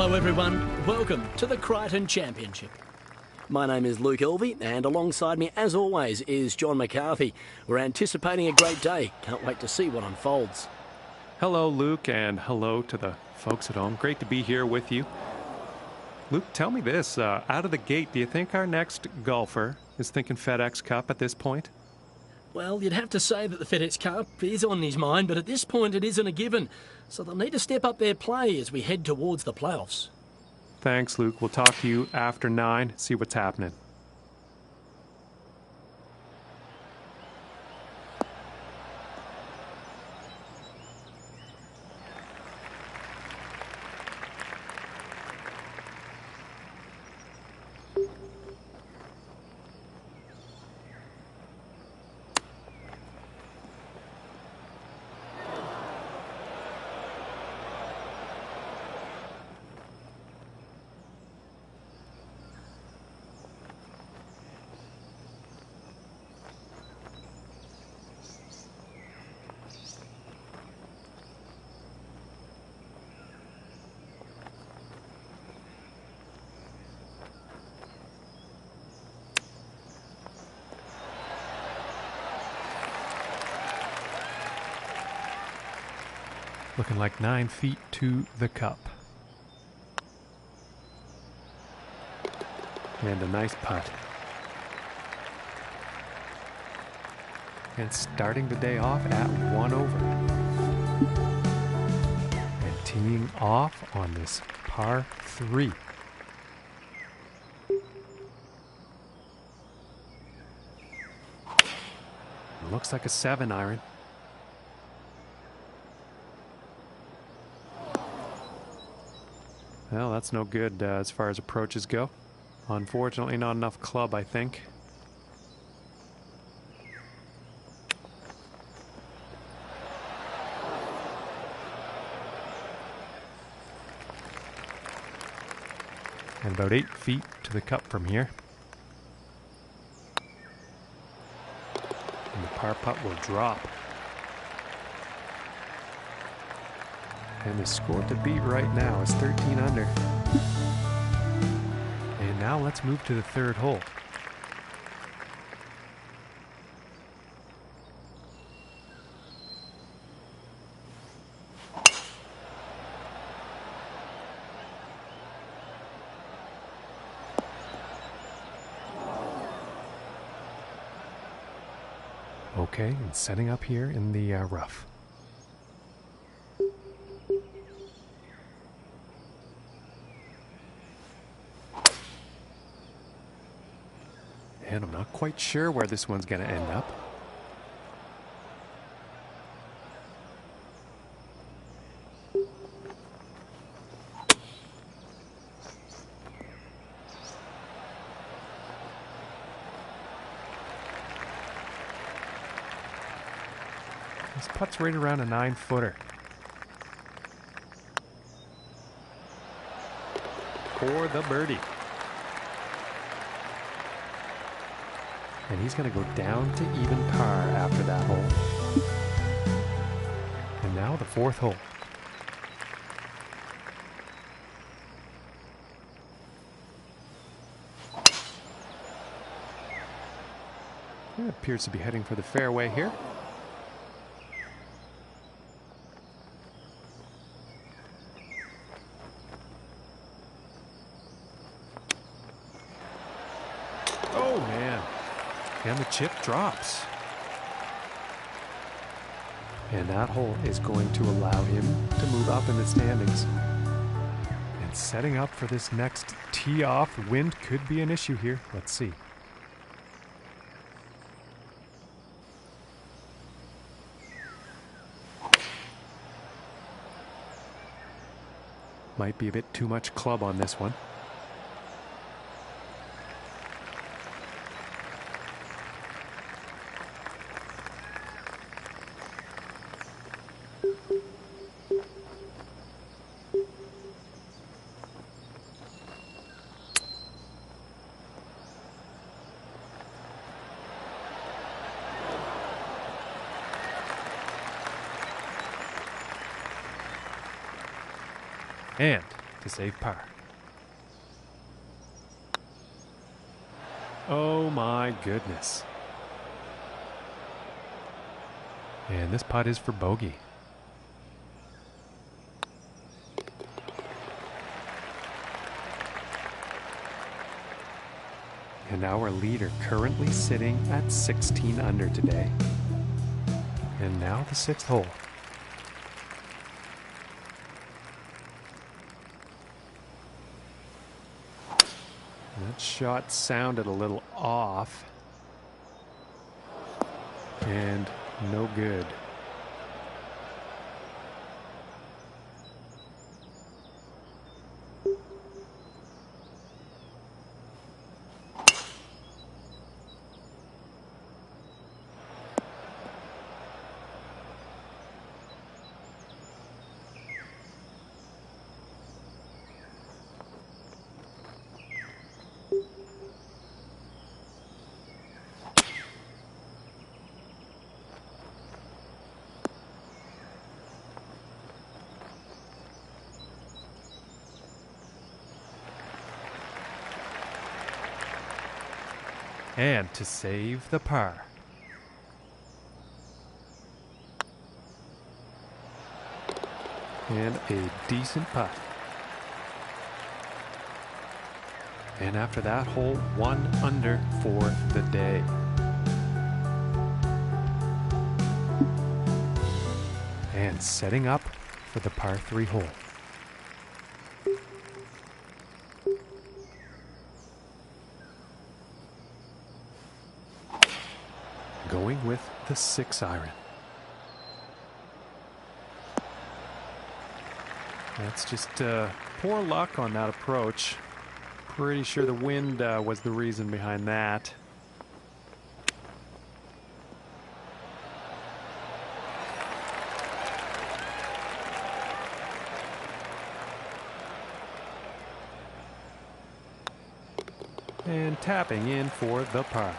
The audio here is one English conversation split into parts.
Hello everyone, welcome to the Crichton Championship. My name is Luke Elvey and alongside me as always is John McCarthy. We're anticipating a great day, can't wait to see what unfolds. Hello Luke and hello to the folks at home, great to be here with you. Luke, tell me this, out of the gate, do you think our next golfer is thinking FedEx Cup at this point? Well, you'd have to say that the FedEx Cup is on his mind, but at this point it isn't a given. So they'll need to step up their play as we head towards the playoffs. Thanks, Luke. We'll talk to you after 9, see what's happening. Looking like 9 feet to the cup. And a nice putt. And starting the day off at 1 over. And teeing off on this par 3. Looks like a 7-iron. Well, that's no good as far as approaches go. Unfortunately, not enough club, I think. And about 8 feet to the cup from here. And the par putt will drop. And the score to beat right now is 13 under. And now let's move to the 3rd hole. Okay, and setting up here in the rough. And I'm not quite sure where this one's going to end up. This putt's right around a 9-footer. For the birdie. And he's going to go down to even par after that hole. And now the 4th hole. It appears to be heading for the fairway here. Oh, man. And the chip drops. And that hole is going to allow him to move up in the standings. And setting up for this next tee off, wind could be an issue here. Let's see. Might be a bit too much club on this one. And to save par. Oh my goodness. And this putt is for bogey. And our leader currently sitting at 16 under today. And now the 6th hole. That shot sounded a little off. And no good. And to save the par. And a decent putt. And after that hole, 1 under for the day. And setting up for the par 3 hole. Going with the 6 iron. That's just poor luck on that approach. Pretty sure the wind was the reason behind that. And tapping in for the par.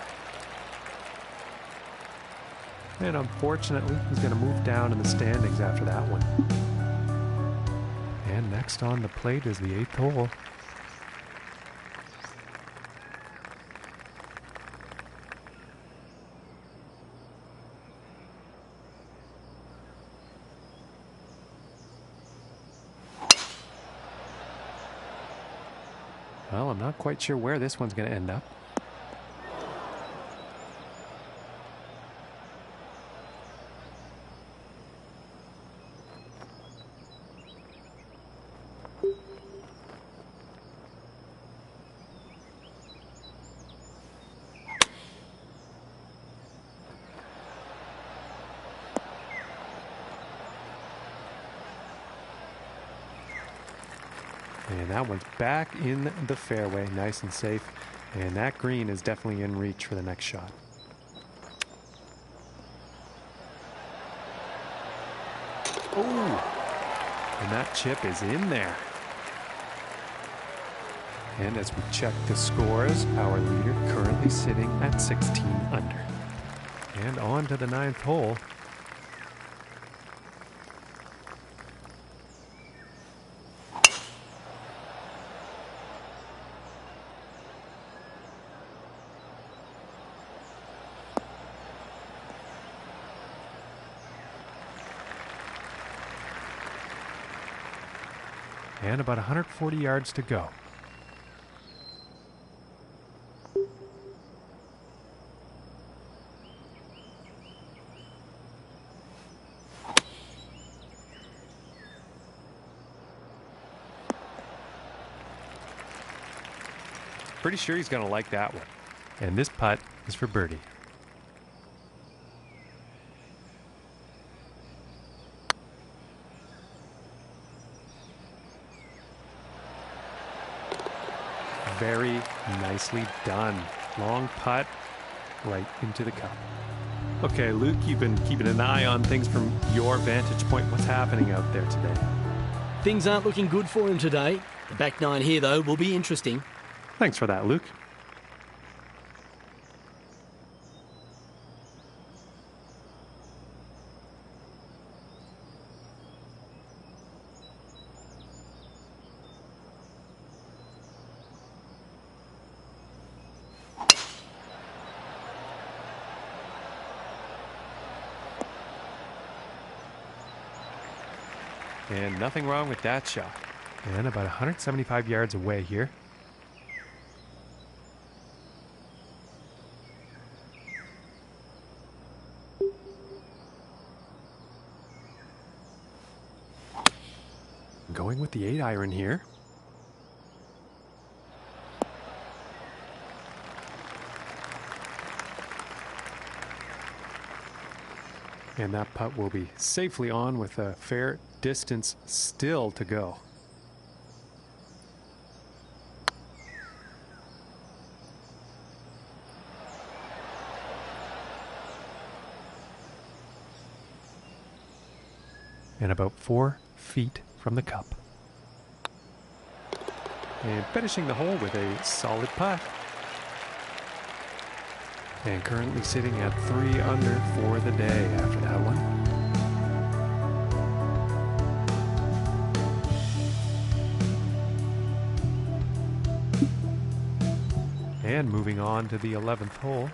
And unfortunately, he's going to move down in the standings after that one. And next on the plate is the 8th hole. Well, I'm not quite sure where this one's going to end up. And that one's back in the fairway, nice and safe. And that green is definitely in reach for the next shot. Oh! And that chip is in there. And as we check the scores, our leader currently sitting at 16 under. And on to the 9th hole. And about 140 yards to go. Pretty sure he's going to like that one. And this putt is for birdie. Very nicely done. Long putt right into the cup. Okay, Luke, you've been keeping an eye on things from your vantage point. What's happening out there today? Things aren't looking good for him today. The back 9 here, though, will be interesting. Thanks for that, Luke. And nothing wrong with that shot. And about 175 yards away here. Going with the 8-iron here. And that putt will be safely on with a fair distance still to go. And about 4 feet from the cup. And finishing the hole with a solid putt. And currently sitting at 3 under for the day after that one. And moving on to the 11th hole.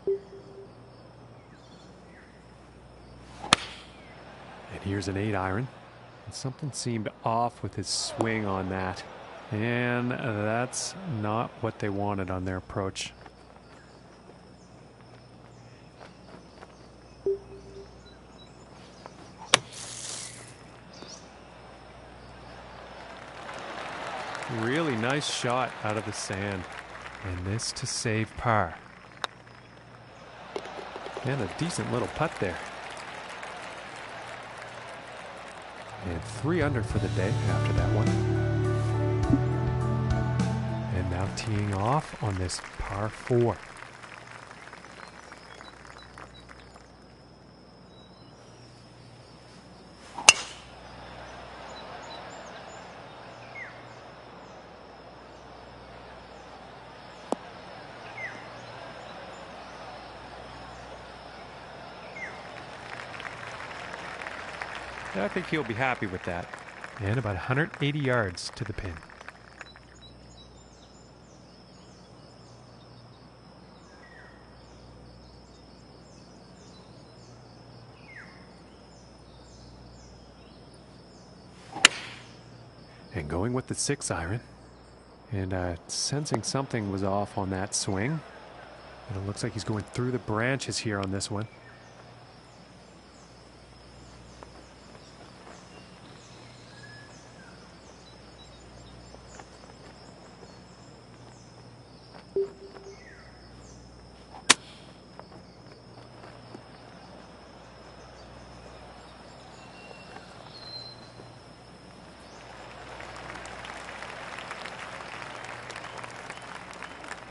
And here's an 8-iron. And something seemed off with his swing on that. And that's not what they wanted on their approach. Really nice shot out of the sand. And this to save par. And a decent little putt there. And 3 under for the day after that one. And now teeing off on this par 4. I think he'll be happy with that. And about 180 yards to the pin. And going with the 6-iron. And sensing something was off on that swing. And it looks like he's going through the branches here on this one.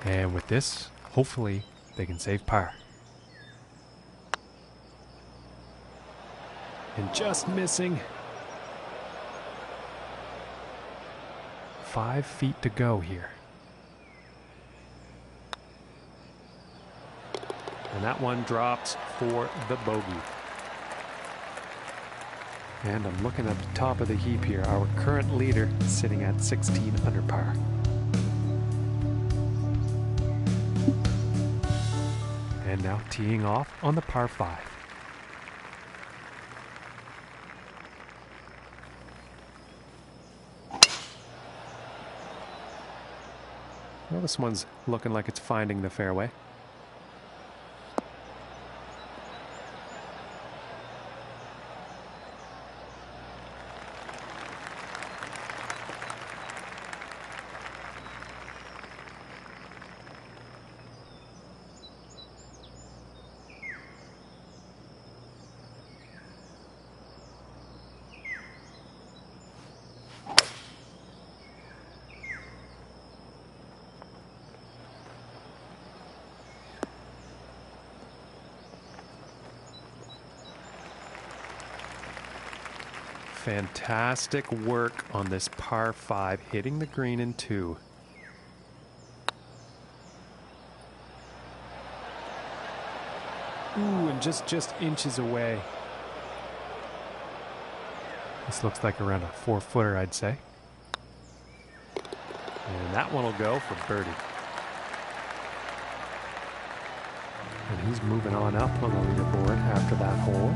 And with this, hopefully, they can save par. And just missing. 5 feet to go here. And that one drops for the bogey. And I'm looking at the top of the heap here. Our current leader sitting at 16 under par. And now teeing off on the par 5. Well, this one's looking like it's finding the fairway. Fantastic work on this par 5, hitting the green in 2. Ooh, and just inches away. This looks like around a 4-footer, I'd say. And that one will go for birdie. And He's moving on up on the leaderboard after that hole.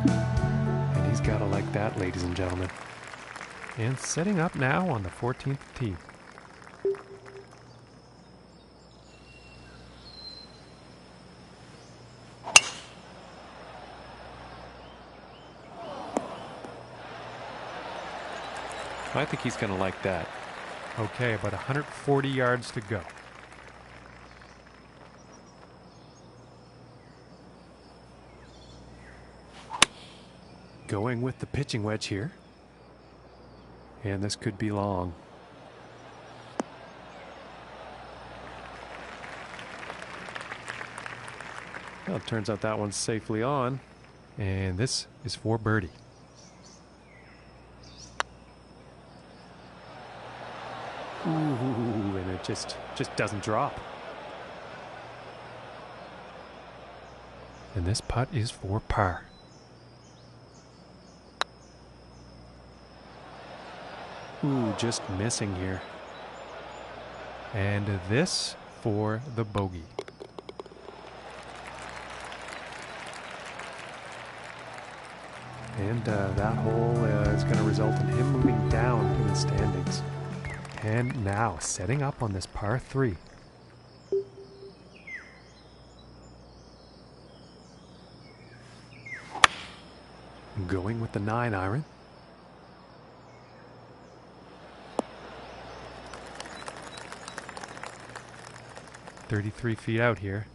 And he's got to like that, ladies and gentlemen. And setting up now on the 14th tee. I think he's going to like that. Okay, about 140 yards to go. Going with the pitching wedge here. And this could be long. Well, it turns out that one's safely on. And this is for birdie. Ooh, and it just doesn't drop. And this putt is for par. Ooh, just missing here. And this for the bogey. And that hole is going to result in him moving down in the standings. And now setting up on this par 3. Going with the 9 iron. "33 feet out here.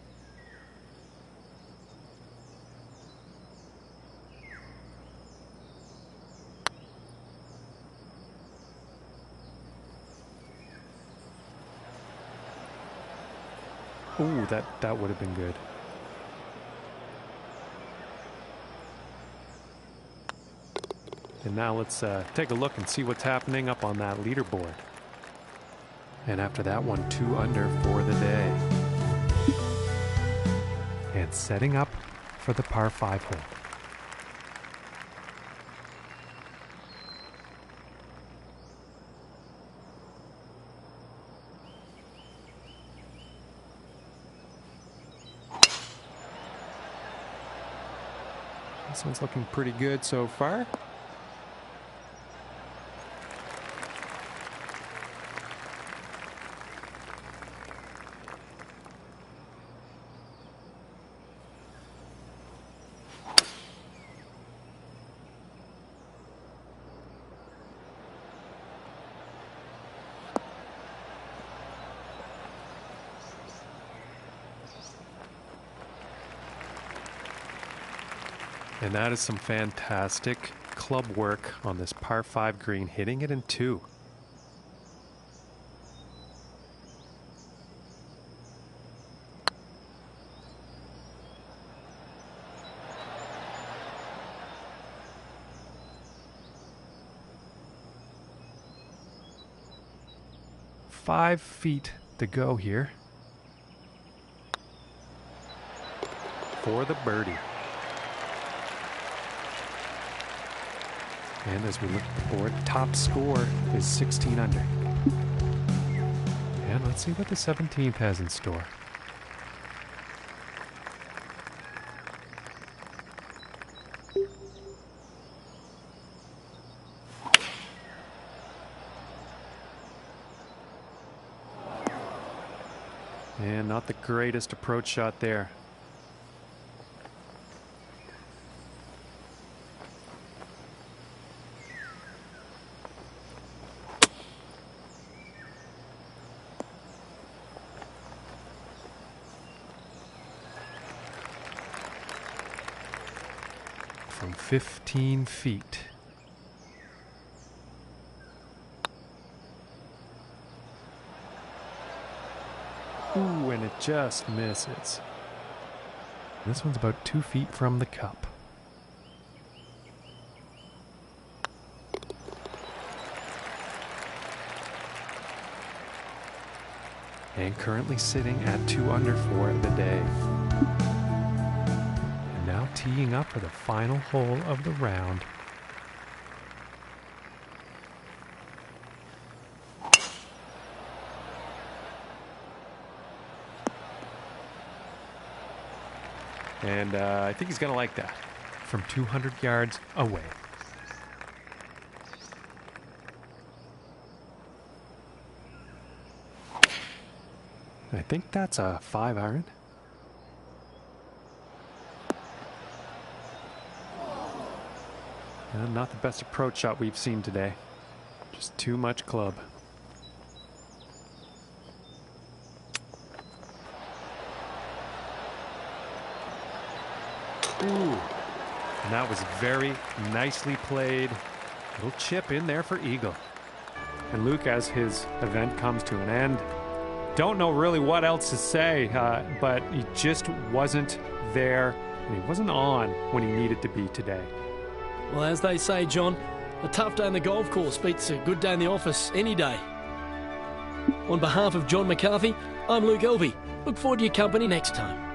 Ooh, that would have been good. And now let's take a look and see what's happening up on that leaderboard. And after that one, 2 under for the day. And setting up for the par 5 hole. This one's looking pretty good so far. And that is some fantastic club work on this par 5 green, hitting it in 2. Five feet to go here for the birdie. And as we look at the board, top score is 16 under. And let's see what the 17th has in store. And not the greatest approach shot there. From 15 feet. Ooh, and it just misses. This one's about 2 feet from the cup. And currently sitting at 2 under for the day. And now teeing up for the final hole of the round. And I think he's going to like that. From 200 yards away. I think that's a 5-iron. Not the best approach shot we've seen today. Just too much club. Ooh. And that was very nicely played. Little chip in there for eagle. And Luke, as his event comes to an end, don't know really what else to say, but he just wasn't there, and he wasn't on when he needed to be today. Well, as they say, John, a tough day on the golf course beats a good day in the office any day. On behalf of John McCarthy, I'm Luke Elvey. Look forward to your company next time.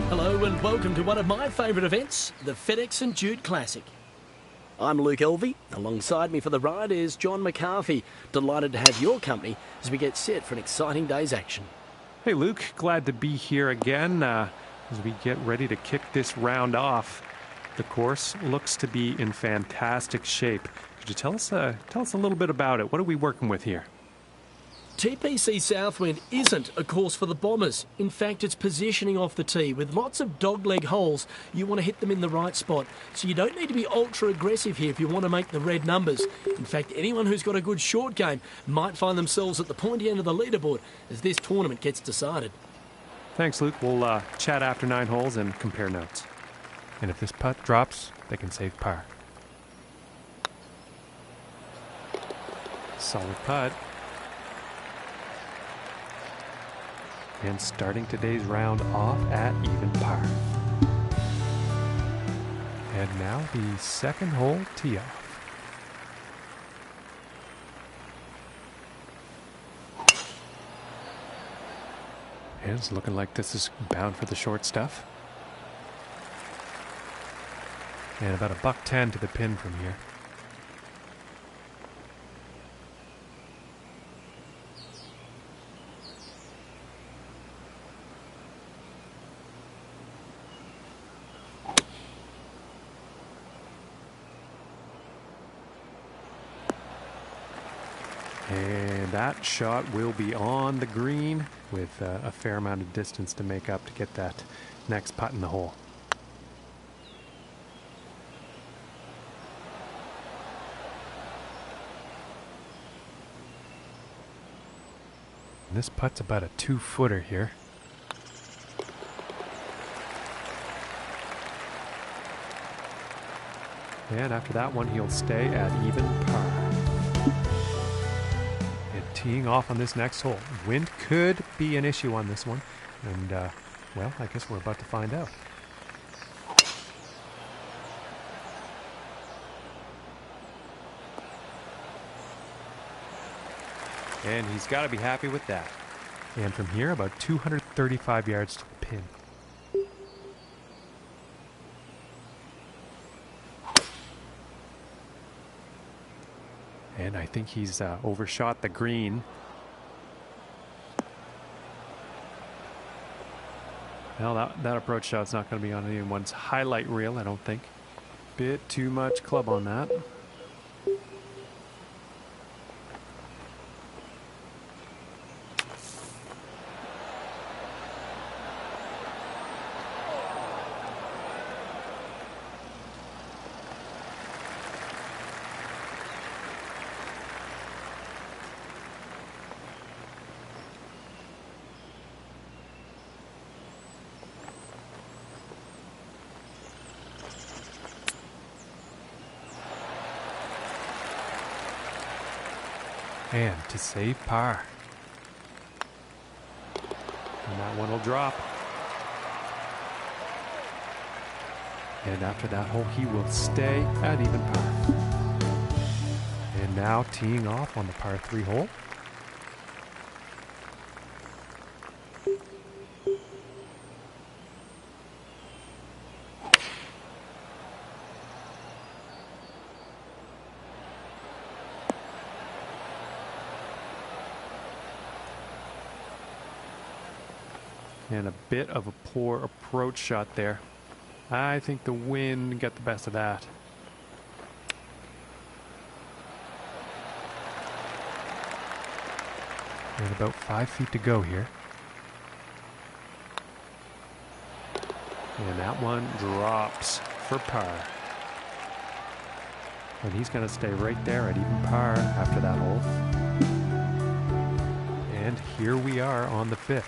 Hello and welcome to one of my favourite events, the FedEx St Jude Classic. I'm Luke Elvey. Alongside me for the ride is John McCarthy. Delighted to have your company as we get set for an exciting day's action. Hey Luke, glad to be here again as we get ready to kick this round off. The course looks to be in fantastic shape. Could you tell us a little bit about it? What are we working with here? TPC Southwind isn't a course for the bombers. In fact, it's positioning off the tee with lots of dogleg holes. You want to hit them in the right spot. So you don't need to be ultra aggressive here if you want to make the red numbers. In fact, anyone who's got a good short game might find themselves at the pointy end of the leaderboard as this tournament gets decided. Thanks, Luke. We'll chat after 9 holes and compare notes. And if this putt drops, they can save par. Solid putt. And starting today's round off at even par. And now the second hole tee off. And it's looking like this is bound for the short stuff. And about $110 to the pin from here. And that shot will be on the green with a fair amount of distance to make up to get that next putt in the hole. And this putt's about a 2-footer here. And after that one, he'll stay at even par. Teeing off on this next hole. Wind could be an issue on this one, and well, I guess we're about to find out. And he's got to be happy with that. And from here, about 235 yards to the pin. And I think he's overshot the green. Well, that approach shot's not going to be on anyone's highlight reel, I don't think. Bit too much club on that. And to save par. And that one will drop. And after that hole, he will stay at even par. And now teeing off on the par 3 hole. And a bit of a poor approach shot there. I think the wind got the best of that. And about 5 feet to go here. And that one drops for par. And he's going to stay right there at even par after that hole. And here we are on the 5th.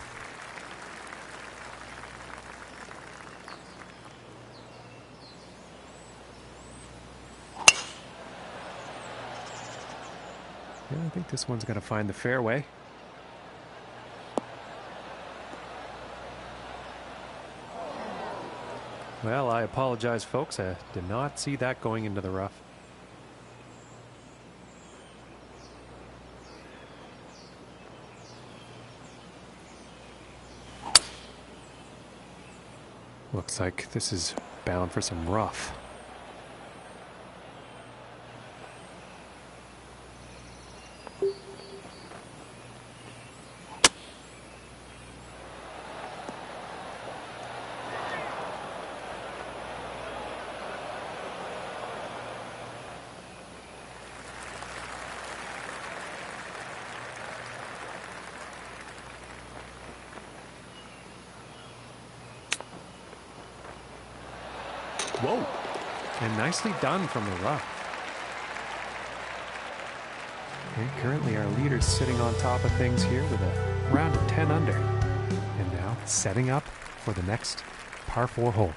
Yeah, I think this one's going to find the fairway. Well, I apologize, folks. I did not see that going into the rough. Looks like this is bound for some rough. Whoa! And nicely done from the rough. And currently our leader's sitting on top of things here with a round of 10 under. And now setting up for the next par 4 hole.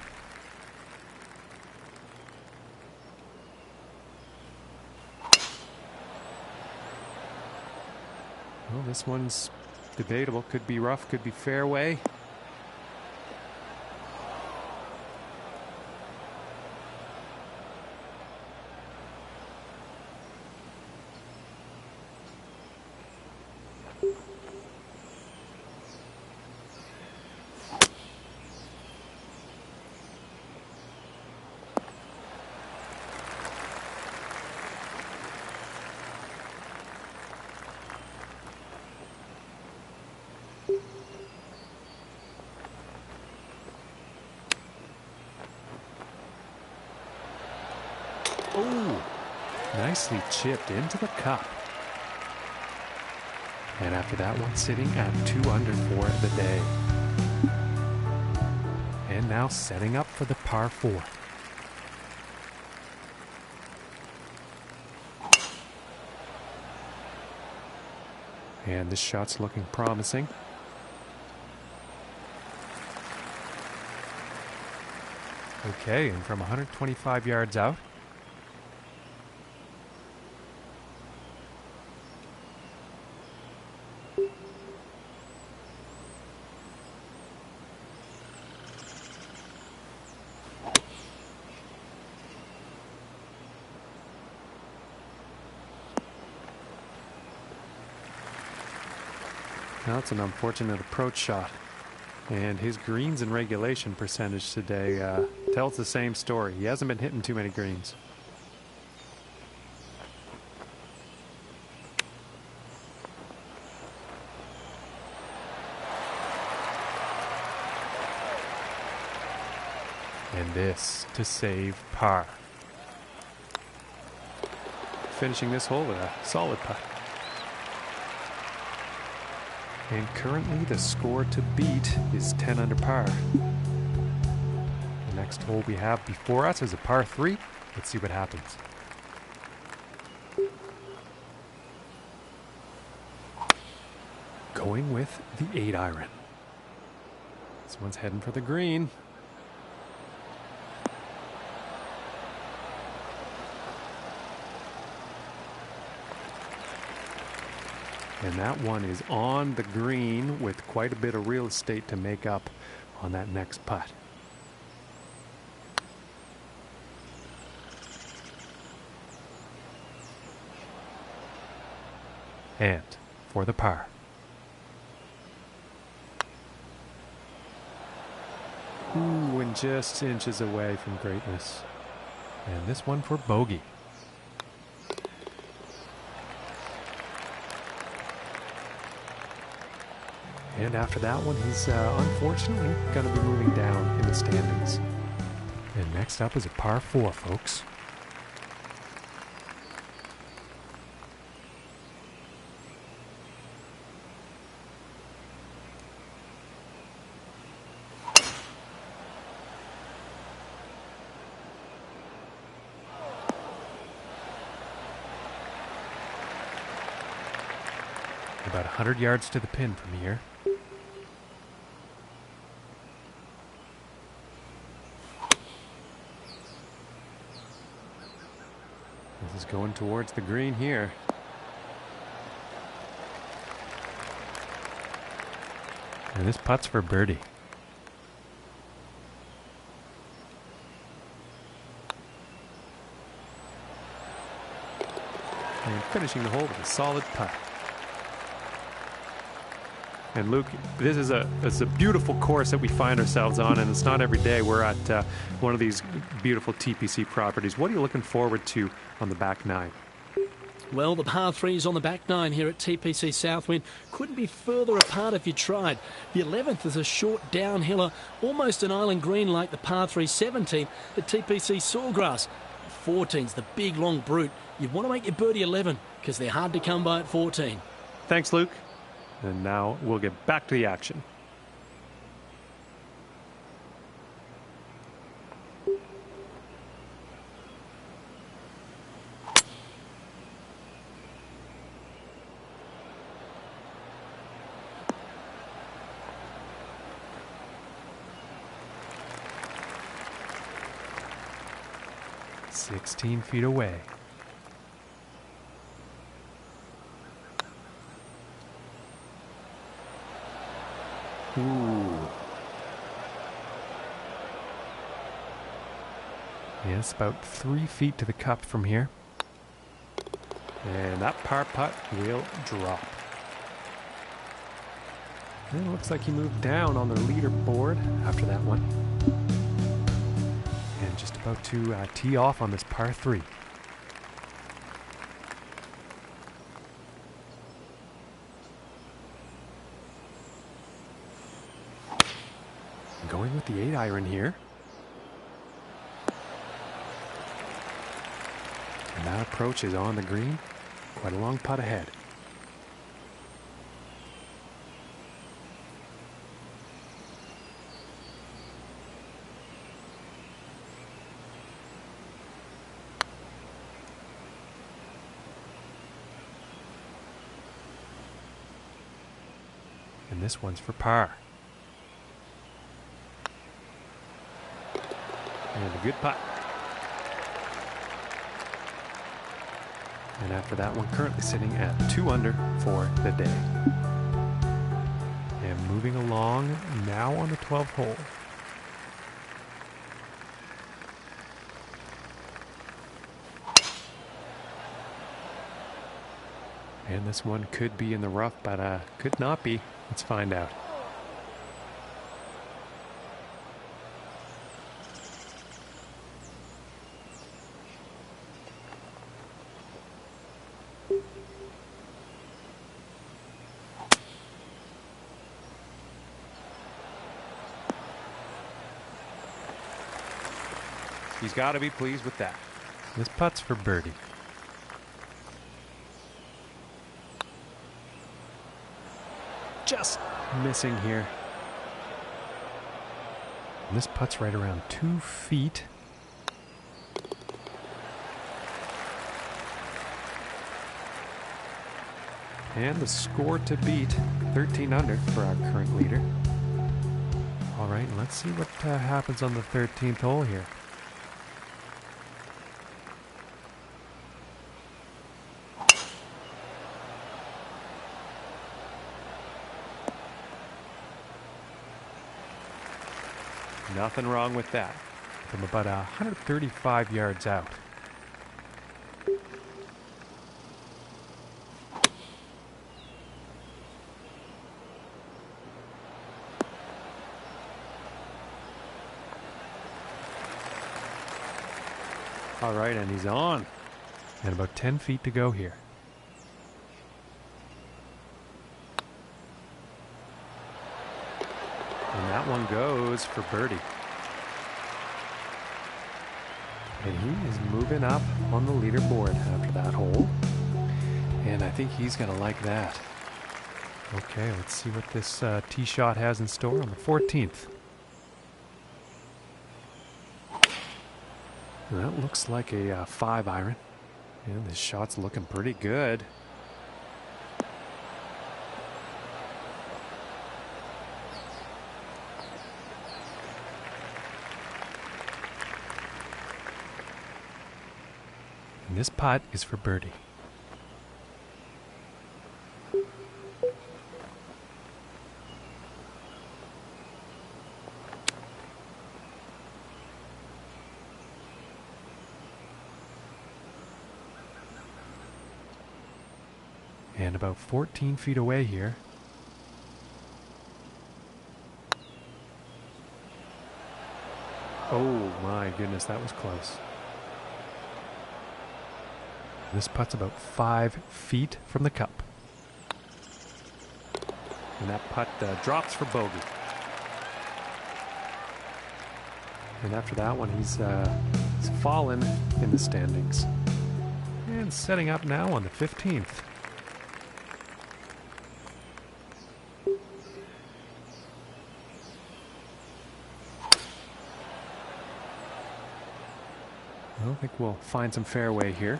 Well, this one's debatable. Could be rough, could be fairway. Oh, nicely chipped into the cup. And after that one, sitting at 2 under for the day. And now setting up for the par 4. And this shot's looking promising. Okay, and from 125 yards out. Now it's an unfortunate approach shot. And his greens and regulation percentage today tells the same story. He hasn't been hitting too many greens. And this to save par. Finishing this hole with a solid putt. And currently the score to beat is 10 under par. The next hole we have before us is a par 3. Let's see what happens. Going with the 8-iron. This one's heading for the green. And that one is on the green with quite a bit of real estate to make up on that next putt. And for the par. Ooh, and just inches away from greatness. And this one for bogey. And after that one, he's unfortunately going to be moving down in the standings. And next up is a par 4, folks. About 100 yards to the pin from here. This is going towards the green here. And this putt's for birdie. And finishing the hole with a solid putt. And Luke, this is a beautiful course that we find ourselves on, and it's not every day we're at one of these beautiful TPC properties. What are you looking forward to on the back nine? Well, the par 3s on the back nine here at TPC Southwind couldn't be further apart if you tried. The 11th is a short downhiller, almost an island green like the par 3 17th at TPC Sawgrass. 14's the big long brute. You want to make your birdie 11 because they're hard to come by at 14. Thanks, Luke. And now we'll get back to the action. "16 feet away. Ooh. Yes, about 3 feet to the cup from here. And that par putt will drop. And it looks like he moved down on the leaderboard after that one. And just about to tee off on this par 3. Going with the 8-iron here. And that approach is on the green. Quite a long putt ahead. And this one's for par. And a good putt. And after that one, currently sitting at 2 under for the day. And moving along now on the 12th hole. And this one could be in the rough, but could not be. Let's find out. He's got to be pleased with that. This putt's for birdie. Just missing here. And this putt's right around 2 feet. And the score to beat, 13 under for our current leader. All right, let's see what happens on the 13th hole here. Nothing wrong with that. From about 135 yards out. All right, and he's on. And about 10 feet to go here. And that one goes for birdie. And he is moving up on the leaderboard after that hole. And I think he's going to like that. Okay, let's see what this tee shot has in store on the 14th. That looks like a 5-iron. And this shot's looking pretty good. And this putt is for birdie. And about 14 feet away here. Oh my goodness, that was close. This putt's about 5 feet from the cup. And that putt drops for bogey. And after that one, he's fallen in the standings. And setting up now on the 15th. I think we'll find some fairway here.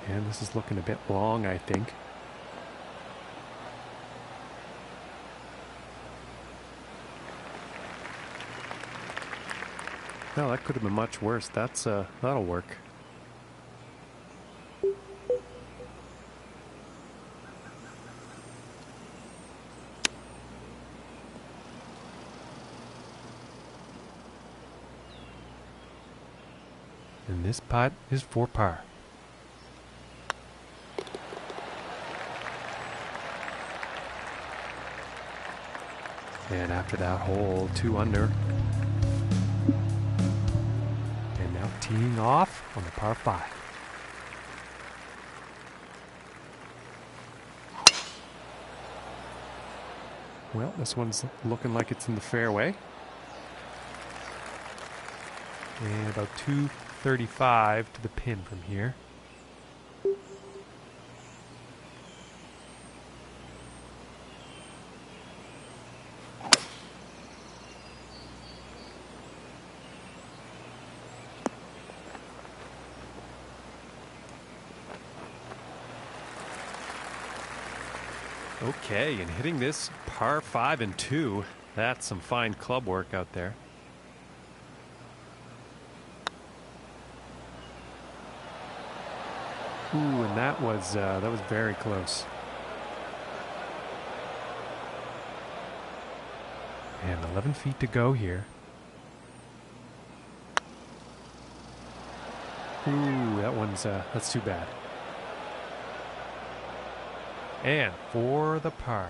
And this is looking a bit long, I think. No, that could have been much worse. That'll work. And this putt is for par. And after that hole, 2 under. And now teeing off on the par 5. Well, this one's looking like it's in the fairway. And about 235 to the pin from here. Okay, and hitting this par 5 and 2, that's some fine club work out there. Ooh, and that was very close. And 11 feet to go here. Ooh, that's too bad. And for the par.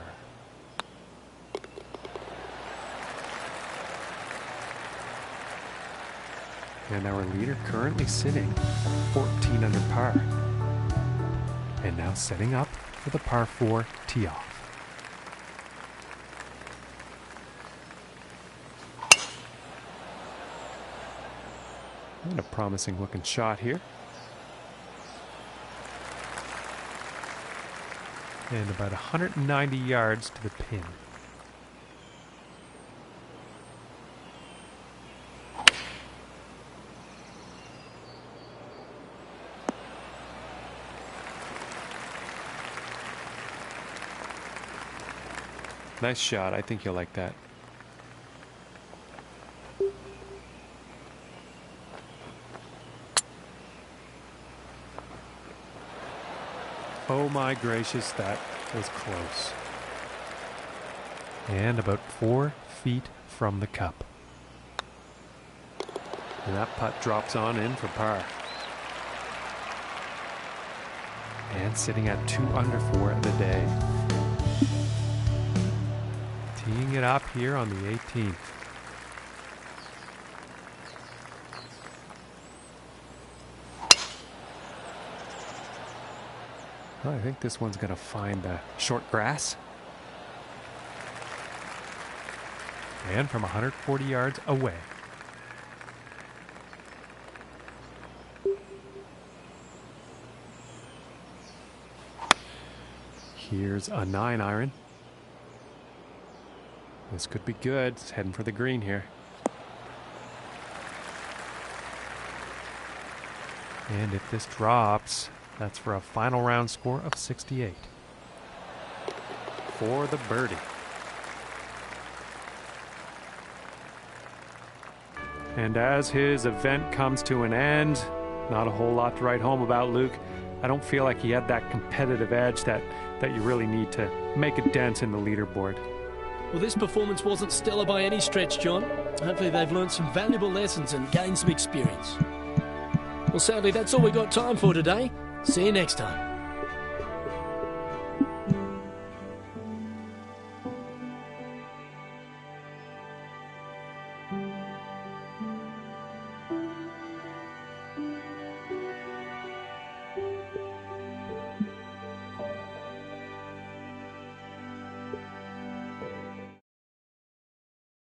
And our leader currently sitting at 14 under par. And now setting up for the par 4 tee off. And a promising looking shot here. And about 190 yards to the pin. Nice shot. I think you'll like that. Oh my gracious, that was close. And about 4 feet from the cup. And that putt drops on in for par. And sitting at 2 under 4 of the day. Teeing it up here on the 18th. Well, I think this one's going to find the short grass. And from 140 yards away. Here's a 9-iron. This could be good. It's heading for the green here. And if this drops, that's for a final round score of 68. For the birdie. And as his event comes to an end, not a whole lot to write home about, Luke. I don't feel like he had that competitive edge that you really need to make a dent in the leaderboard. Well, this performance wasn't stellar by any stretch, John. Hopefully they've learned some valuable lessons and gained some experience. Well, sadly, that's all we got time for today. See you next time.